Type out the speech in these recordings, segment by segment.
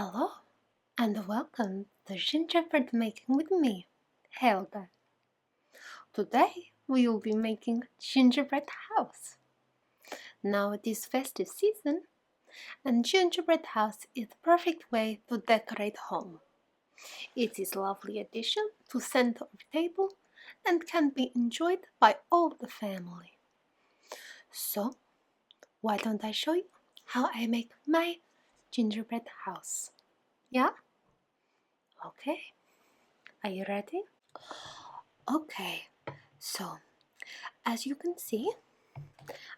Hello and welcome to Gingerbread Making with me, Helga. Today we will be making gingerbread house. Now it is festive season and gingerbread house is the perfect way to decorate home. It is a lovely addition to center of table and can be enjoyed by all the family. So why don't I show you how I make my gingerbread house? Yeah? Okay. Are you ready? Okay, so as you can see,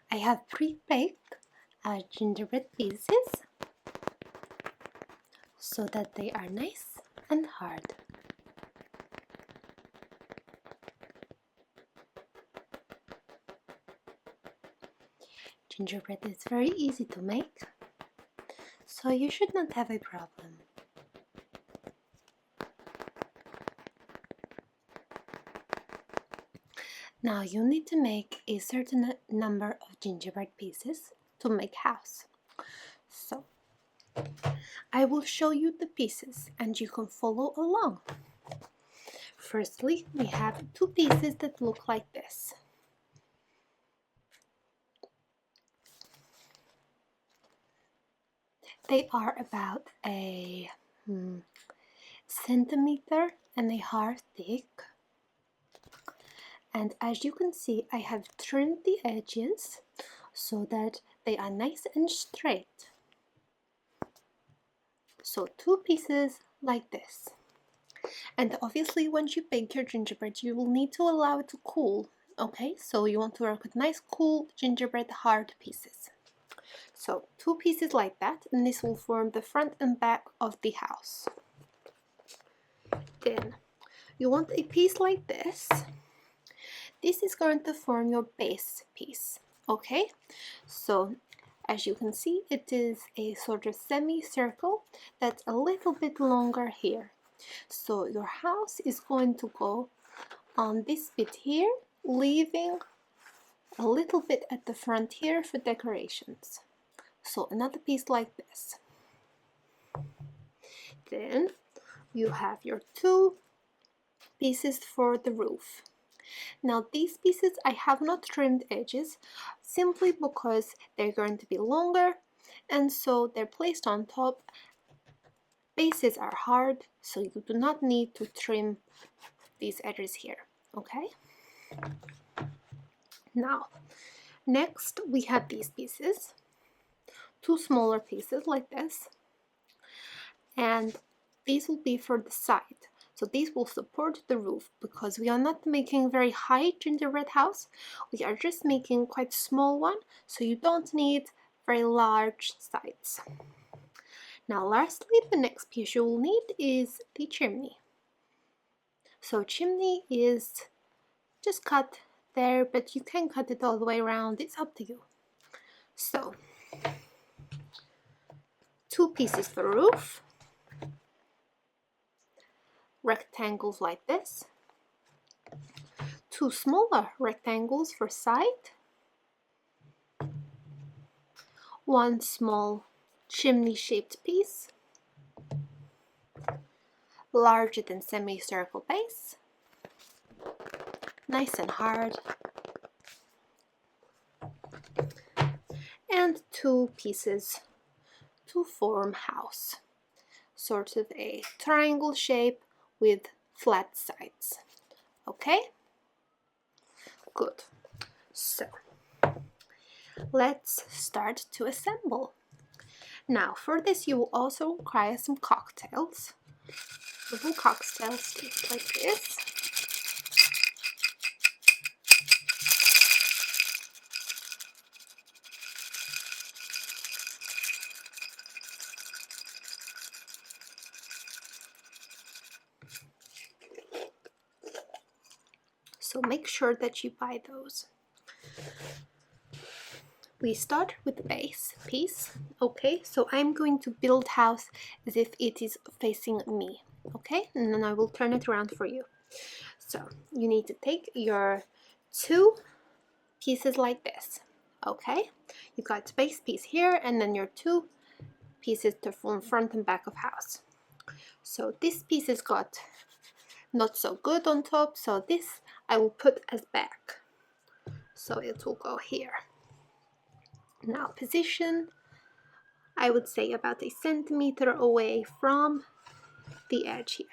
I have pre-baked gingerbread pieces so that they are nice and hard. Gingerbread is very easy to make, so you should not have a problem. Now you need to make a certain number of gingerbread pieces to make house. So I will show you the pieces and you can follow along. Firstly, we have two pieces that look like this. They are about a centimeter and a half thick. And as you can see, I have trimmed the edges so that they are nice and straight. So two pieces like this. And obviously when you bake your gingerbread, you will need to allow it to cool. Okay, so you want to work with nice cool gingerbread hard pieces. So two pieces like that, and this will form the front and back of the house. Then you want a piece like this. This is going to form your base piece. Okay, so as you can see, it is a sort of semicircle that's a little bit longer here. So your house is going to go on this bit here, leaving a little bit at the front here for decorations. So another piece like this. Then you have your two pieces for the roof. Now these pieces I have not trimmed edges simply because they're going to be longer and so they're placed on top. Bases are hard, so you do not need to trim these edges here. Okay, now next we have these pieces, two smaller pieces like this, and these will be for the side. So these will support the roof because we are not making very high gingerbread house. We are just making quite small one, so you don't need very large sides. Now lastly, the next piece you will need is the chimney. So chimney is just cut there, but you can cut it all the way around. It's up to you. So two pieces for roof, rectangles like this, two smaller rectangles for side, one small chimney shaped piece, larger than semicircle base, nice and hard, and two pieces to form house, sort of a triangle shape with flat sides. Okay, good. So let's start to assemble. Now for this you will also require some cocktails, little cocktail sticks like this. So make sure that you buy those. We start with the base piece. Okay, so I'm going to build house as if it is facing me. Okay, and then I will turn it around for you. So you need to take your two pieces like this. Okay, you've got the base piece here and then your two pieces to form front and back of house. So this piece has got not so good on top, so this I will put as back. So it will go here. Now position, I would say about 1 centimeter away from the edge here.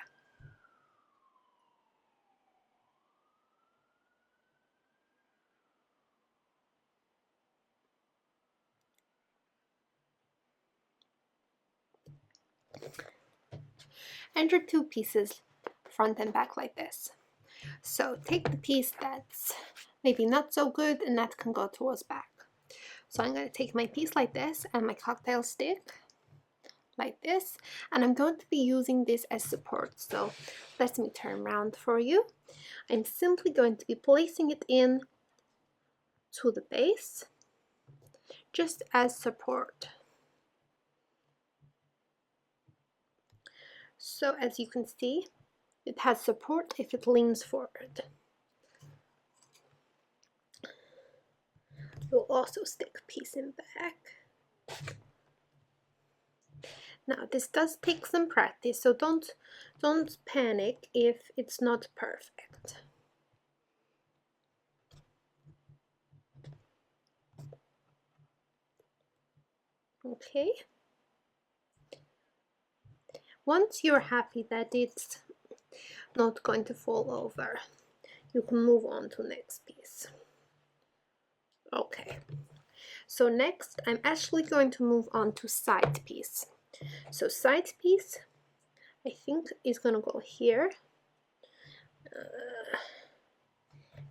And your 2 pieces front and back like this. So take the piece that's maybe not so good and that can go towards back. So I'm going to take my piece like this and my cocktail stick like this, and I'm going to be using this as support. So let me turn around for you. I'm simply going to be placing it in to the base just as support. So as you can see, it has support if it leans forward. You'll also stick a piece in back. Now this does take some practice, so don't panic if it's not perfect. Okay. Once you're happy that it's not going to fall over, you can move on to next piece. Okay. So next, I'm actually going to move on to side piece. So side piece, I think is going to go here.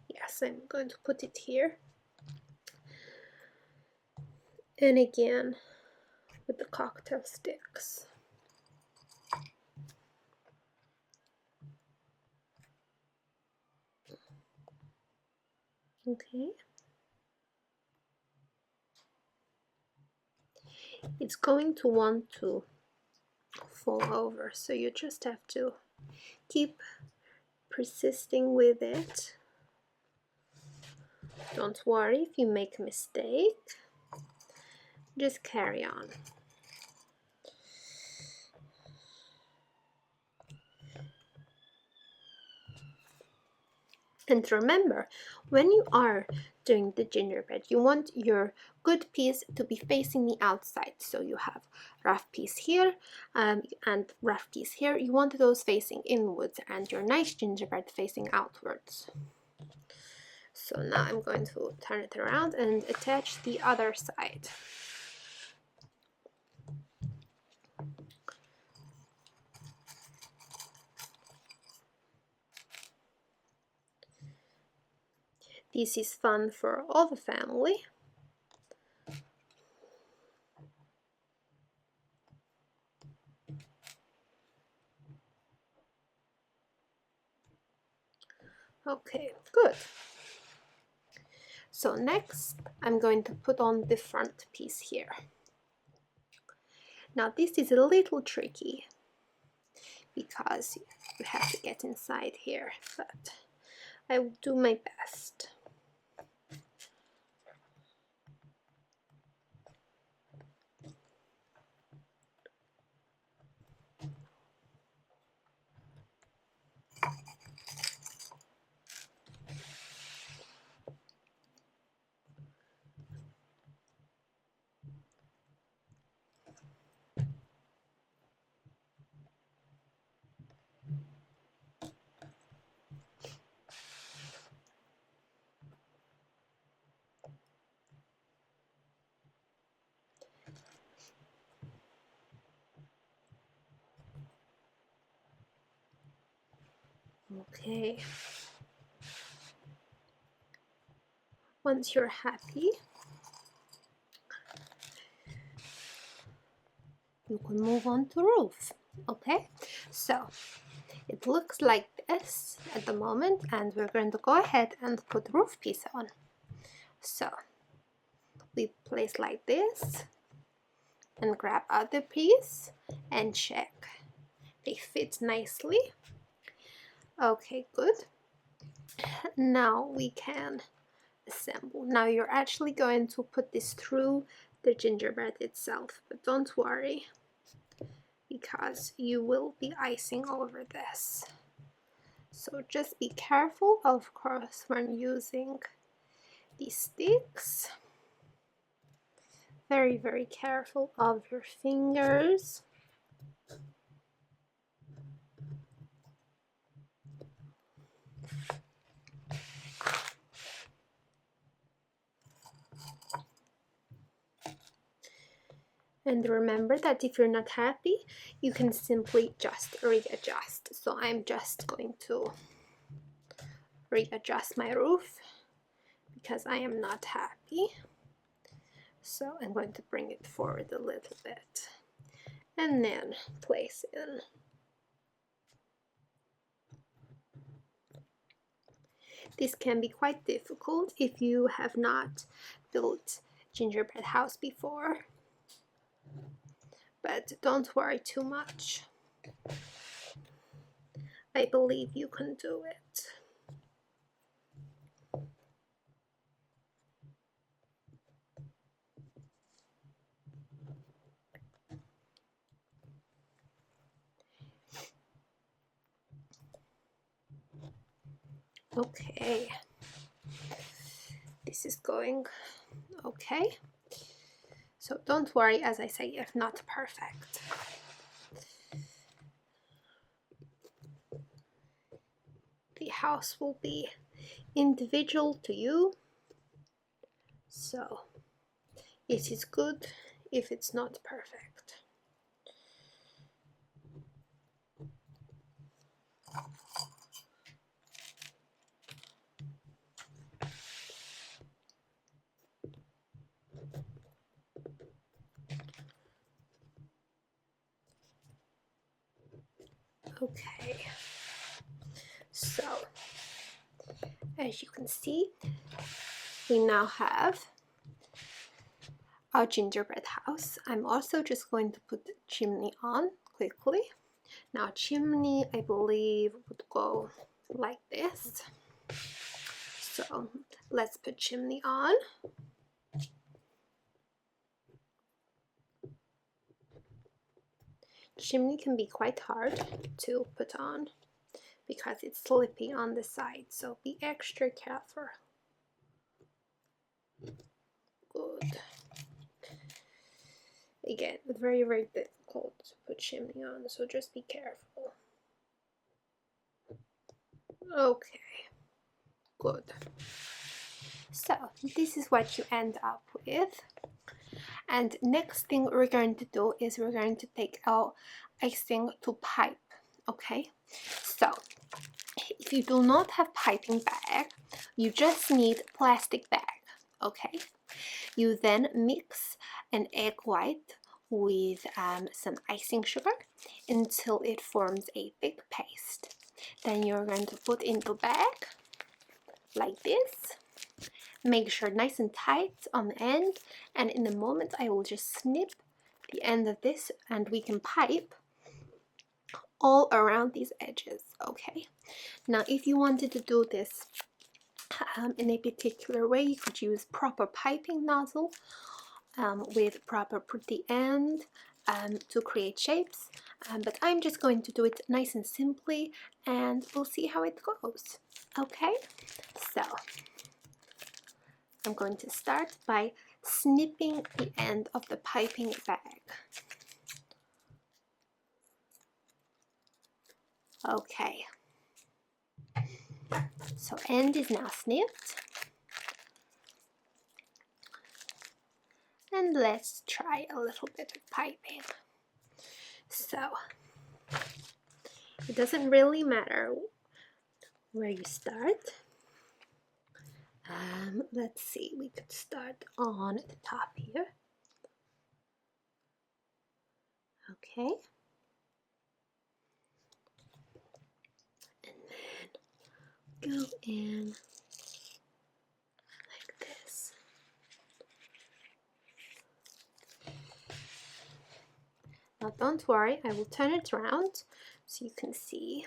Yes, I'm going to put it here. And again, with the cocktail sticks. Okay. It's going to want to fall over, so you just have to keep persisting with it. Don't worry if you make a mistake, just carry on. And remember, when you are doing the gingerbread, you want your good piece to be facing the outside. So you have rough piece here and rough piece here. You want those facing inwards and your nice gingerbread facing outwards. So now I'm going to turn it around and attach the other side. This is fun for all the family. Okay, good. So next, I'm going to put on the front piece here. Now this is a little tricky because you have to get inside here, but I will do my best. Okay. Once you're happy, you can move on to roof. Okay, so it looks like this at the moment, and we're going to go ahead and put roof piece on. So we place like this and grab other piece and check they fit nicely. Okay, good. Now we can assemble. Now you're actually going to put this through the gingerbread itself, but don't worry, because you will be icing over this. So just be careful, of course, when using these sticks. Very, very careful of your fingers. And remember that if you're not happy, you can simply just readjust. So I'm just going to readjust my roof because I am not happy. So I'm going to bring it forward a little bit and then place in. This can be quite difficult if you have not built gingerbread house before, but don't worry too much. I believe you can do it. Okay, this is going okay. So don't worry, as I say, if not perfect. The house will be individual to you, so it is good if it's not perfect. Okay, so as you can see, we now have our gingerbread house. I'm also just going to put the chimney on quickly. Now chimney, I believe, would go like this. So let's put chimney on. Chimney can be quite hard to put on because it's slippy on the side, so be extra careful. Good. Again, very, very difficult to put chimney on, so just be careful. Okay, good. So this is what you end up with. And next thing we're going to do is we're going to take our icing to pipe. Okay, so if you do not have piping bag, you just need plastic bag. Okay, you then mix an egg white with some icing sugar until it forms a thick paste. Then you're going to put into bag like this. Make sure nice and tight on the end, and in a moment I will just snip the end of this and we can pipe all around these edges. Okay, now if you wanted to do this in a particular way, you could use proper piping nozzle with proper pretty end to create shapes, but I'm just going to do it nice and simply and we'll see how it goes. Okay, so I'm going to start by snipping the end of the piping bag. Okay, so end is now snipped. And let's try a little bit of piping. So, it doesn't really matter where you start. Let's see, we could start on the top here. Okay. And then go in like this. Now don't worry, I will turn it around so you can see.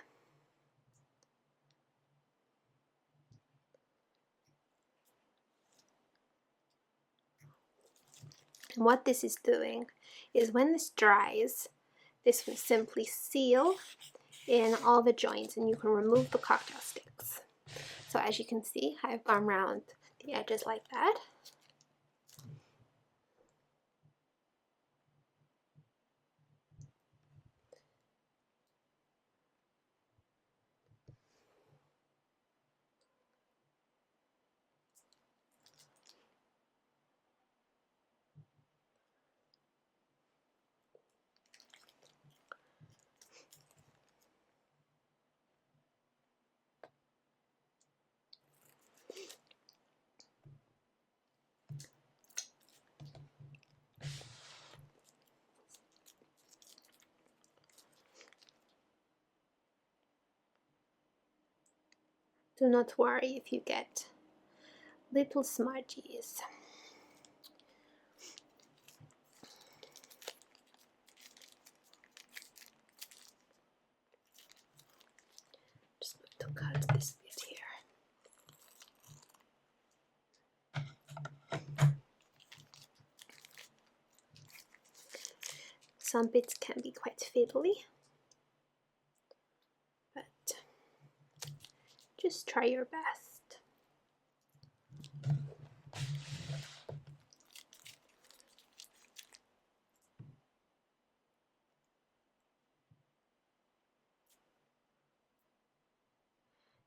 And what this is doing is when this dries, this will simply seal in all the joints and you can remove the cocktail sticks. So as you can see, I've gone around the edges like that. Do not worry if you get little smudges. Just going to cut this bit here. Some bits can be quite fiddly, but just try your best.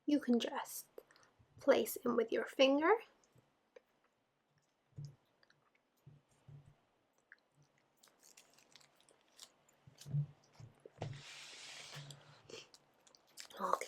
You can just place in with your finger. Okay.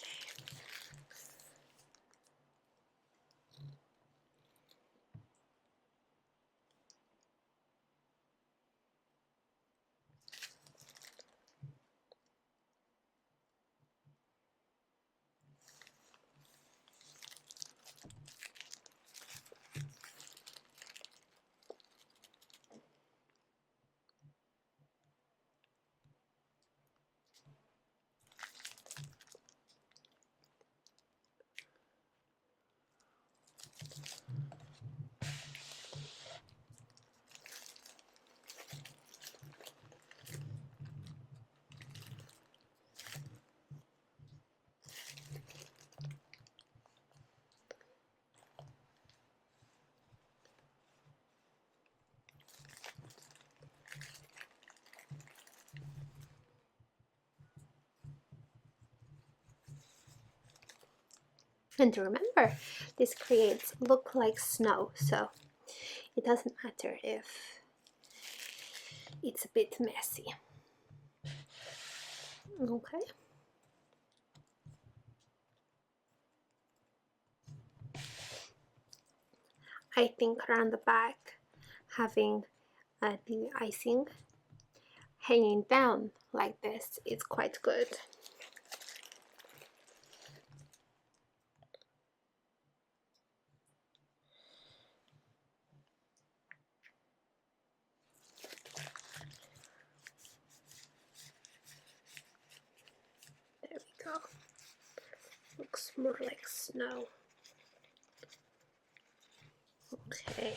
And remember, this creates look like snow, so it doesn't matter if it's a bit messy. Okay. I think around the back, having the icing hanging down like this is quite good. There we go. Looks more like snow. Okay.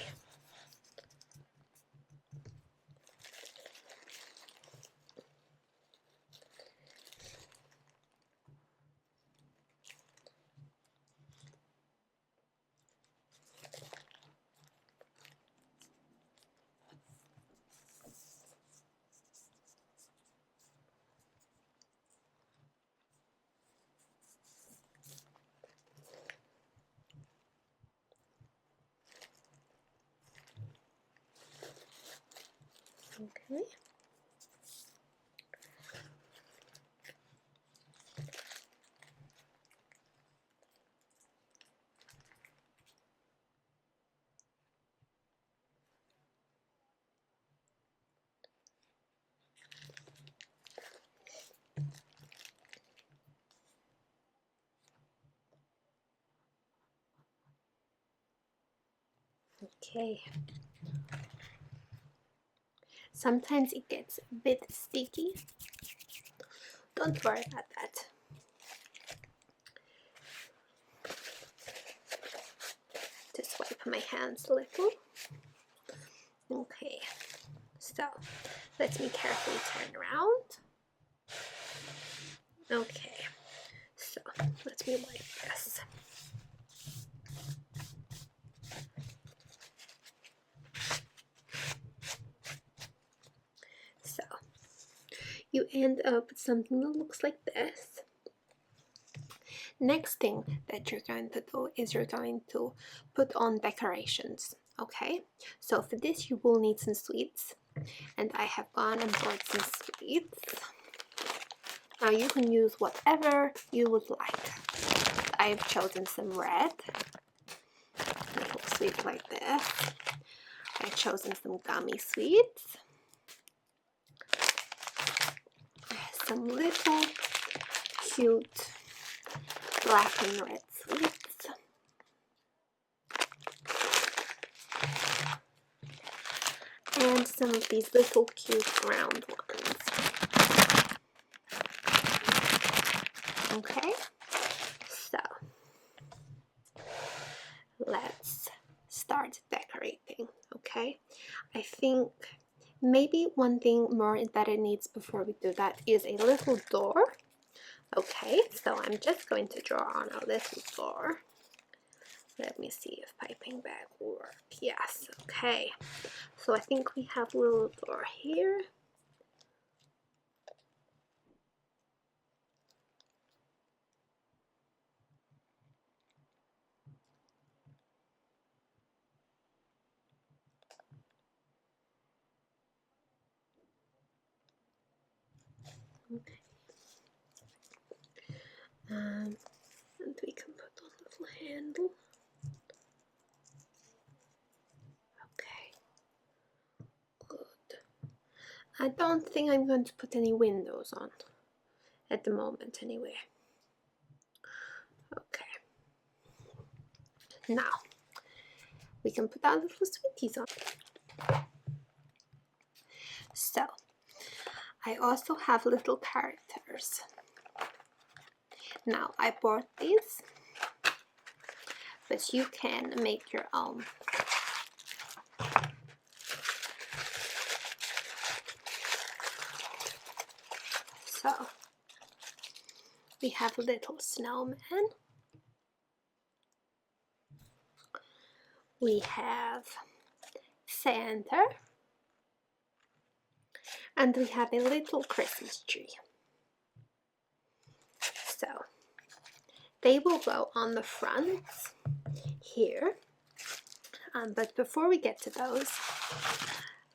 Okay. Okay. Sometimes it gets a bit sticky. Don't worry about that. Just wipe my hands a little. Okay. So let me carefully turn around. Okay, so let me wipe this. So you end up with something that looks like this. Next thing that you're going to do is you're going to put on decorations. Okay, so for this you will need some sweets, and I have gone and bought some sweets. Now you can use whatever you would like. I've chosen some red, little sweet like this. I've chosen some gummy sweets, some little cute black and red sweets, and some of these little cute round ones. Okay, so let's start decorating. Okay, I think maybe one thing more that it needs before we do that is a little door. Okay, so I'm just going to draw on a little door. Let me see if piping bag will work. Yes, okay. So I think we have a little door here. Okay. And we can put on a little handle. Okay, good. I don't think I'm going to put any windows on at the moment anyway. Okay. Now, we can put our little sweeties on. So, I also have little characters. Now, I bought these, but you can make your own. So, we have a little snowman. We have Santa. And we have a little Christmas tree. So, they will go on the front here. But before we get to those,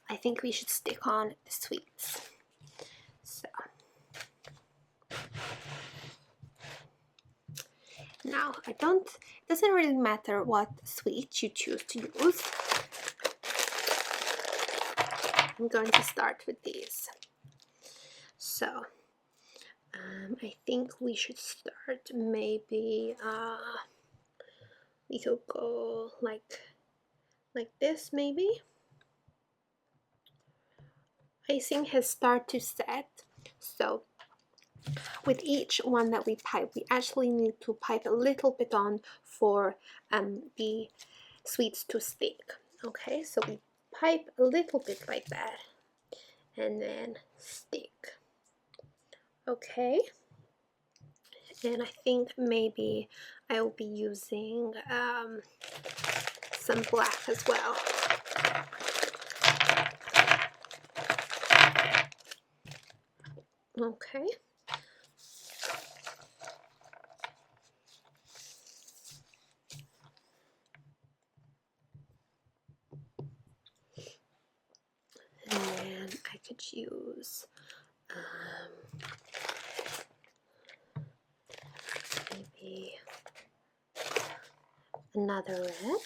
I think we should stick on the sweets. So, now it doesn't really matter what sweet you choose to use. I'm going to start with these. So, I think we should start maybe, we could go like this maybe. Icing has started to set, so with each one that we pipe, we actually need to pipe a little bit on for the sweets to stick. Okay, so we pipe a little bit like that and then stick. Okay, and I think maybe I will be using some black as well. Okay. And then I could use maybe another red.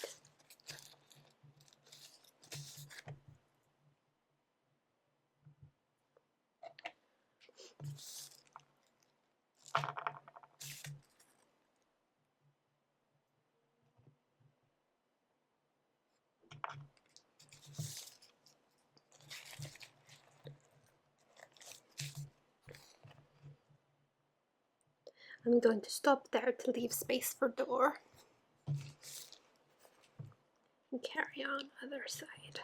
I'm going to stop there to leave space for door. And carry on other side.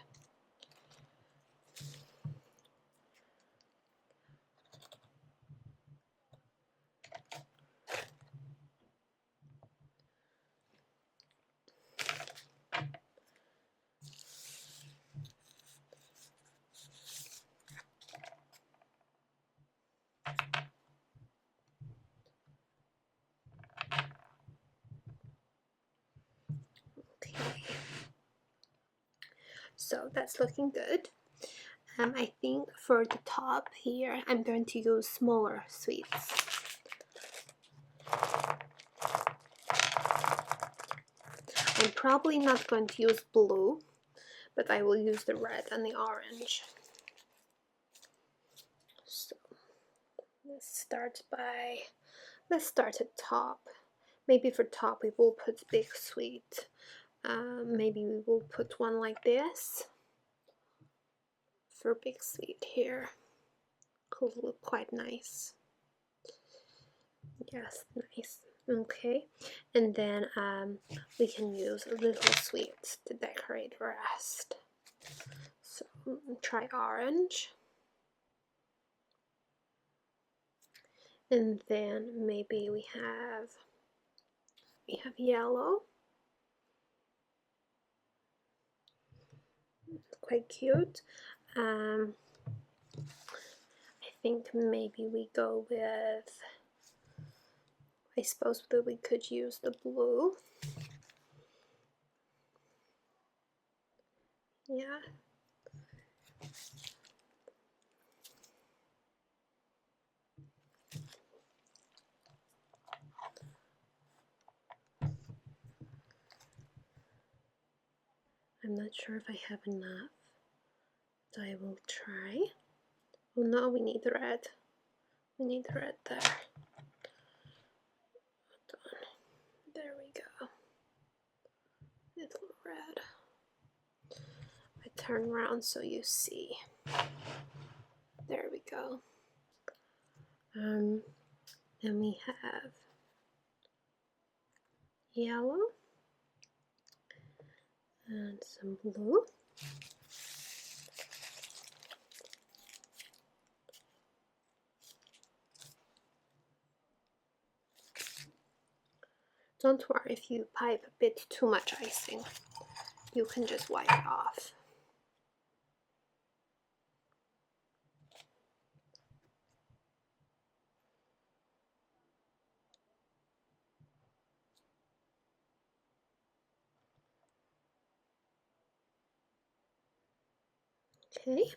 So that's looking good. I think for the top here, I'm going to use smaller sweets. I'm probably not going to use blue, but I will use the red and the orange. So let's start at top. Maybe for top we will put big sweet. Maybe we will put one like this for big sweet here. Could look quite nice. Yes, nice. Okay, and then we can use little sweets to decorate the rest. So try orange, and then maybe we have yellow. Quite cute. I think maybe we go with, I suppose that we could use the blue. Yeah. I'm not sure if I have enough, so I will try. Oh no, we need the red. We need the red there. Hold on. There we go. Little red. I turn around so you see. There we go. Then we have yellow and some blue. Don't worry if you pipe a bit too much icing. You can just wipe it off. Okay.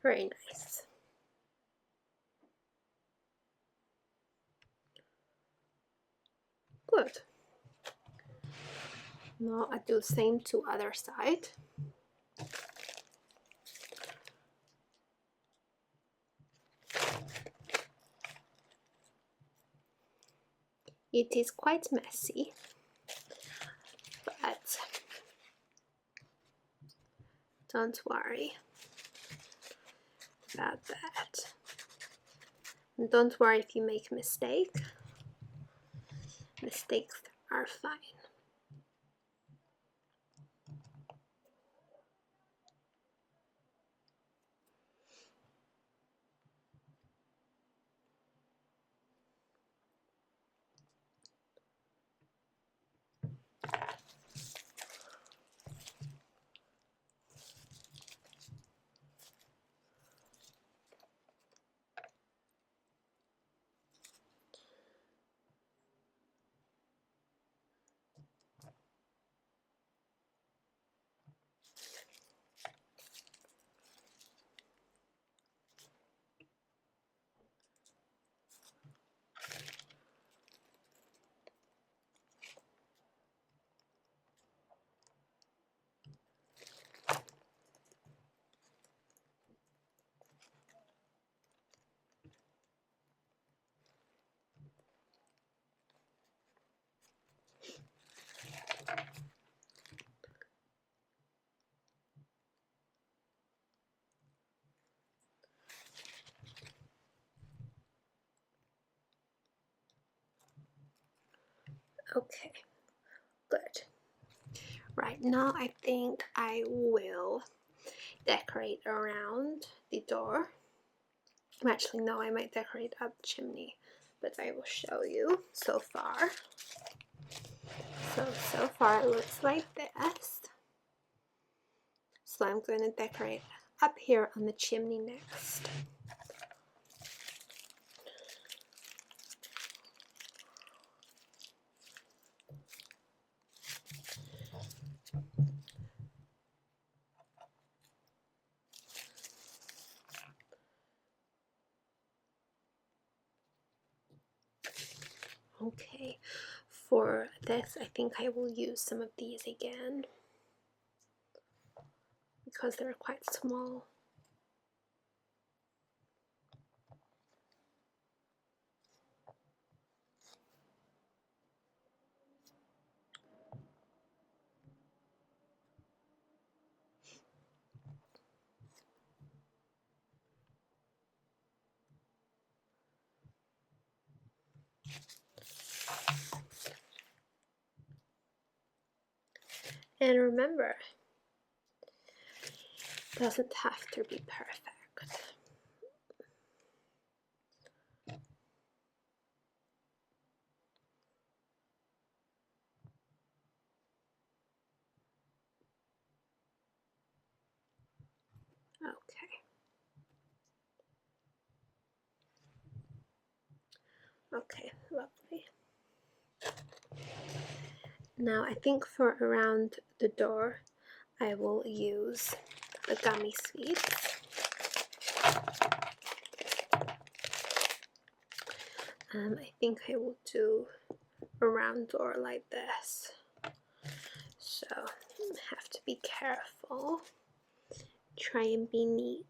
Very nice. Good. Now I do the same to other side. It is quite messy, but don't worry about that. And don't worry if you make a mistake. Mistakes are fine. Okay, good. Right now I think I will decorate around the door. Actually, no, I might decorate up the chimney, but I will show you so far. So far it looks like this. So I'm going to decorate up here on the chimney next. Okay, for this I think I will use some of these again because they're quite small. And remember, it doesn't have to be perfect. Okay. Okay, lovely. Now I think for around the door, I will use the gummy sweets. I think I will do a round door like this. So have to be careful. Try and be neat.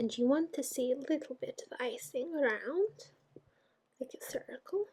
And you want to see a little bit of icing around, like a circle.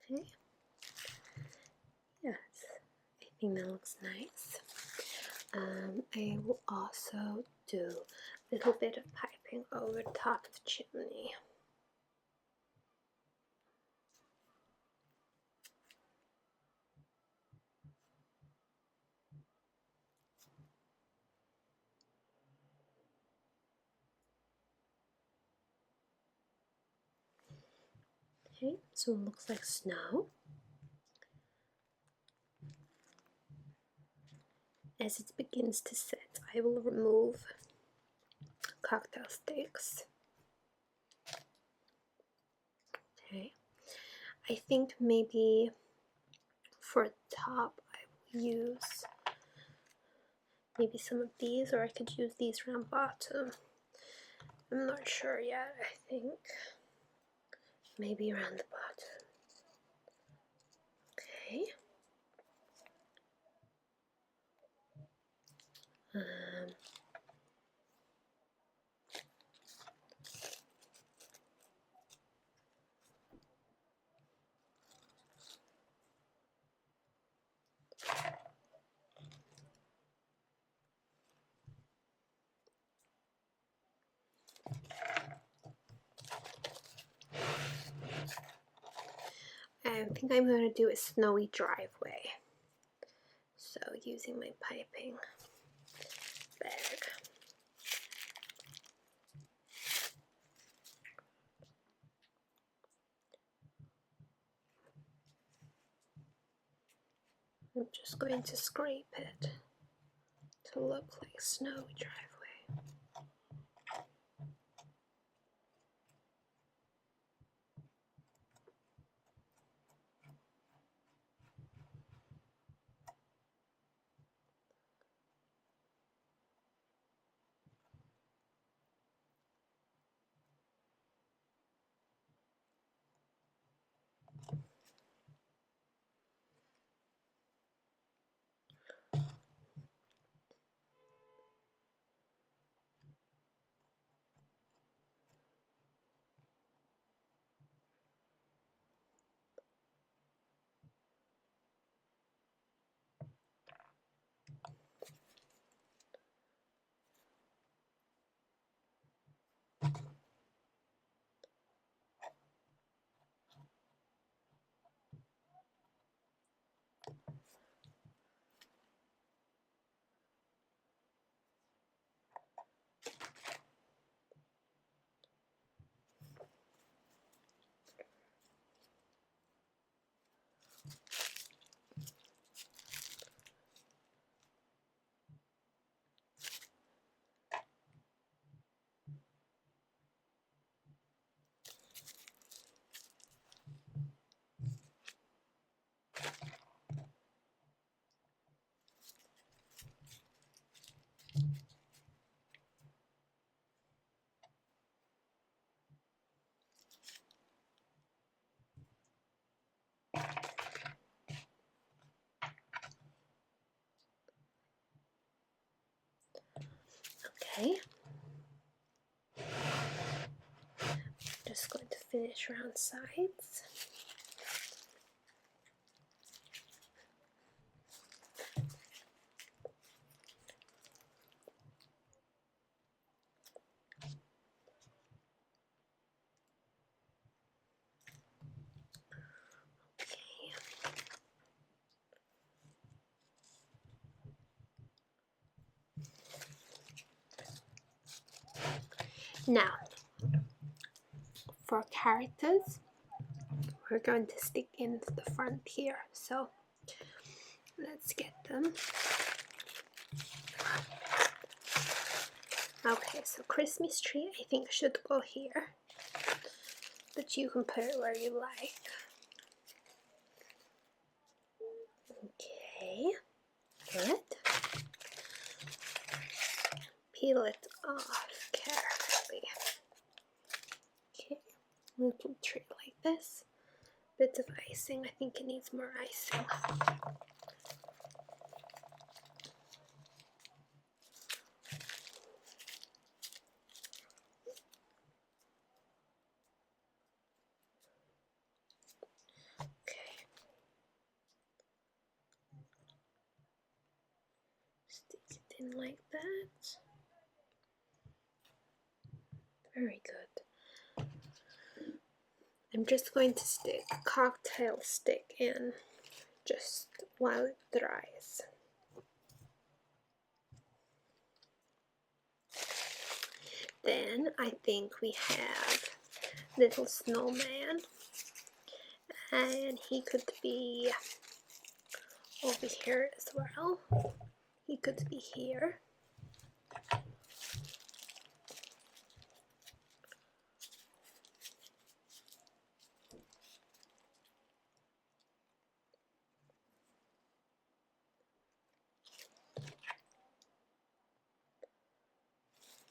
Okay. Yes, I think that looks nice. I will also do a little bit of piping over the top of the chimney. Okay, so it looks like snow. As it begins to set, I will remove cocktail sticks. Okay, I think maybe for top I will use maybe some of these, or I could use these around bottom. I'm not sure yet. I think maybe around the bottom. Okay. I think I'm going to do a snowy driveway. So using my piping bag. I'm just going to scrape it to look like a snowy driveway. Okay. Just going to finish around sides. Now, for characters, we're going to stick in the front here. So let's get them. Okay, so Christmas tree I think should go here, but you can put it where you like. Okay, good. Peel it off carefully. Okay, little tree like this. Bit of icing, I think it needs more icing. Okay. Stick it in like that. Very good. I'm just going to stick cocktail stick in just while it dries. Then I think we have little snowman, and he could be over here as well. He could be here.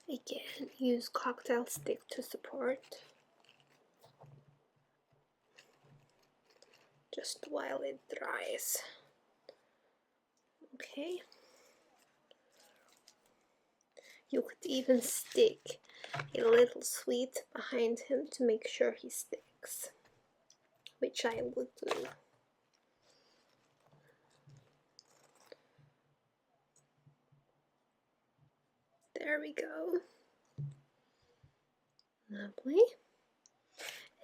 Again, use cocktail stick to support just while it dries. Okay. You could even stick a little sweet behind him to make sure he sticks, which I would do. There we go. Lovely.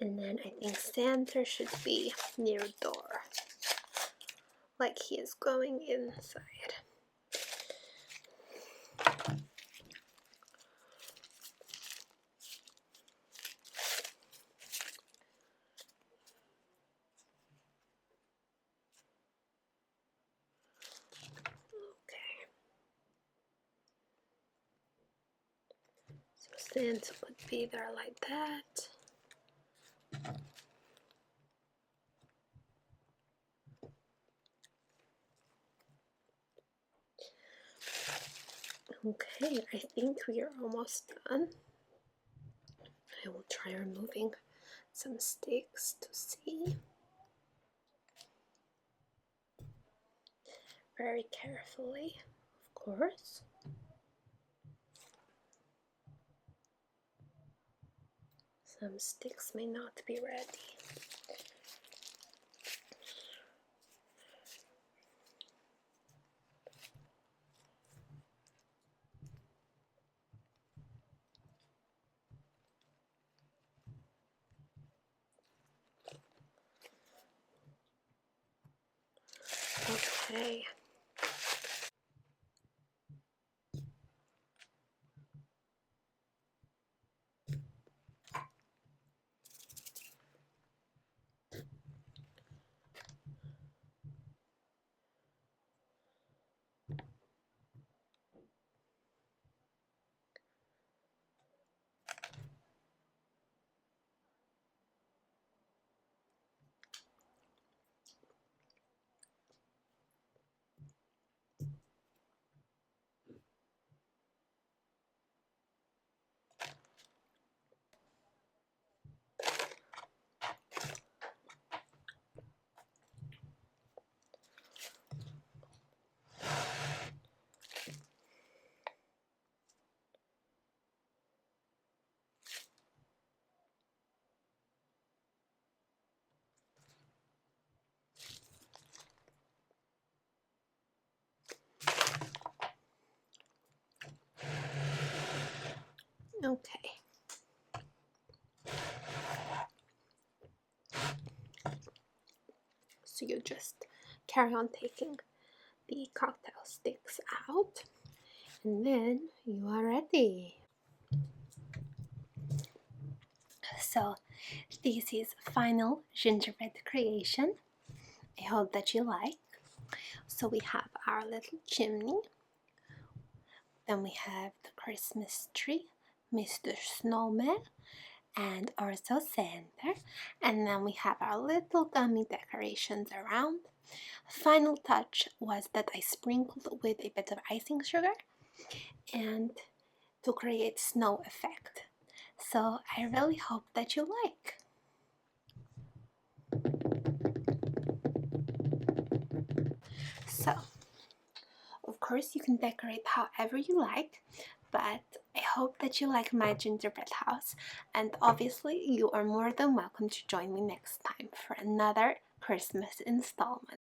And then I think Santa should be near the door, like he is going inside. Okay. So Santa would be there like that. Okay, I think we are almost done. I will try removing some sticks to see. Very carefully, of course. Some sticks may not be ready. Okay. Okay. So you just carry on taking the cocktail sticks out, and then you are ready. So this is final gingerbread creation. I hope that you like. So we have our little chimney, then we have the Christmas tree, Mr. Snowman, and also Santa, and then we have our little gummy decorations around. Final touch was that I sprinkled with a bit of icing sugar and to create snow effect. So I really hope that you like. So of course you can decorate however you like, but I hope that you like my gingerbread house, and obviously you are more than welcome to join me next time for another Christmas installment.